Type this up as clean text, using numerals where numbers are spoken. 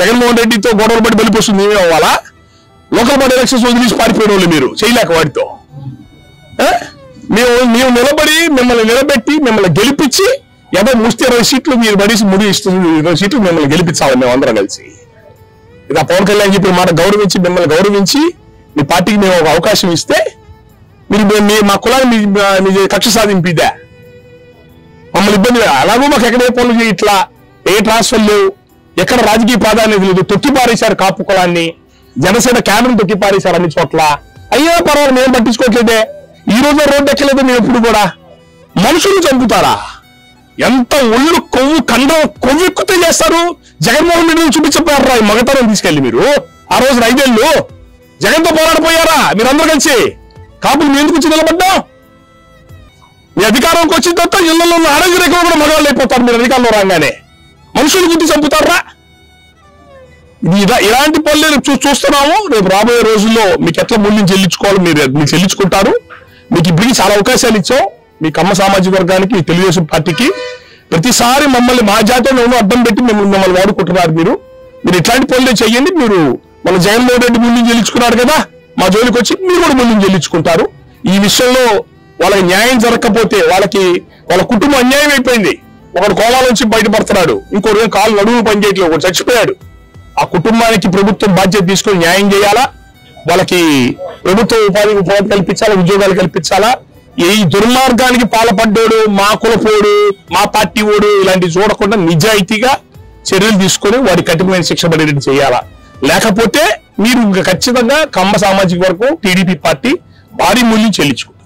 జగన్మోహన్ రెడ్డితో గొడవలు పడి బలిపోస్తుంది మేమే అవ్వాలా? లోకల్ బాడీ ఎలక్షన్స్ వదిలేసి పారిపోయిన వాళ్ళు మీరు చేయలేక వాటితో మేము నిలబడి మిమ్మల్ని నిలబెట్టి మిమ్మల్ని గెలిపించి ఏదో ముష్టి 20 సీట్లు మీరు పడేసి 20 సీట్లు మిమ్మల్ని గెలిపించాలి మేము అందరం కలిసి. ఇలా పవన్ కళ్యాణ్ చెప్పిన మాట గౌరవించి మిమ్మల్ని గౌరవించి మీ పార్టీకి మేము ఒక అవకాశం ఇస్తే మీరు మా కులాన్ని మీ కక్ష సాధింపిదా మమ్మల్ని ఇబ్బంది అలాగూ మాకు ఎక్కడ ఏ పనులు చేయట్లా, ఏ ట్రాన్స్ఫర్ లేవు, ఎక్కడ రాజకీయ ప్రాధాన్యత లేదు, తొక్కిపారేశారు కాపు కులాన్ని, జనసేన క్యాడర్ తొక్కిపారేశారు అన్ని చోట్ల. అయ్యో పర్వాలేదు మేము పట్టించుకోవట్లేదే, ఈ రోజు రోడ్డు ఎక్కలేదు మేము ఎప్పుడు కూడా. మనుషులు చంపుతారా? ఎంత ఒళ్ళు కొవ్వు కండం కొవ్వెక్కుతే చేస్తారు. జగన్మోహన్ రెడ్డిని చూపించపోయారా ఈ మగతనం తీసుకెళ్ళి మీరు? ఆ రోజు 5 ఏళ్ళు జగన్తో పోరాడిపోయారా మీరందరూ కలిసి? కాపులు మీ ఎందుకు వచ్చి నిలబడ్డాం? మీ అధికారంకి వచ్చిన తర్వాత ఇళ్లలో ఆరోగ్య రేఖలు కూడా మగవాళ్ళు అయిపోతారు మీరు అధికారంలో రాగానే. మనుషులు గుర్తి చంపుతారా? ఇలాంటి పనులు చూస్తున్నాము. రేపు రాబోయే రోజుల్లో మీకు ఎట్లా మూల్యం చెల్లించుకోవాలి మీరు చెల్లించుకుంటారు. మీకు ఇప్పటికీ చాలా అవకాశాలు ఇచ్చాం. మీ కమ్మ సామాజిక వర్గానికి, తెలుగుదేశం పార్టీకి ప్రతిసారి మమ్మల్ని మా జాతీయంలో అడ్డం పెట్టి మిమ్మల్ని వాడుకుంటున్నారు. మీరు ఇట్లాంటి పనులే చెయ్యండి. మీరు మన జగన్మోహన్ రెడ్డి మూల్యం చెల్లించుకున్నారు కదా, మా జోలికి వచ్చి మీరు కూడా మూల్యం చెల్లించుకుంటారు. ఈ విషయంలో వాళ్ళకి న్యాయం జరగకపోతే వాళ్ళ కుటుంబం అన్యాయం అయిపోయింది. ఒకడు కోమాల నుంచి బయటపడుతున్నాడు, ఇంకోటి కాళ్ళు నడువులు పనిచేయట్లేదు, ఒకటి చచ్చిపోయాడు. ఆ కుటుంబానికి ప్రభుత్వం బాధ్యత తీసుకొని న్యాయం చేయాలా, వాళ్ళకి ప్రభుత్వ ఉపాధి కల్పించాలా, ఉద్యోగాలు కల్పించాలా. ఈ దుర్మార్గానికి పాల్పడ్డాడు మా కులపోడు, మా పార్టీ ఓడు ఇలాంటివి చూడకుండా నిజాయితీగా చర్యలు తీసుకొని వాడి కఠినమైన శిక్ష పడేటట్టు చేయాలా. లేకపోతే మీరు ఖచ్చితంగా కమ్మ సామాజిక వర్గం టీడీపీ పార్టీ భారీ మూల్యం చెల్లించుకుంటారు.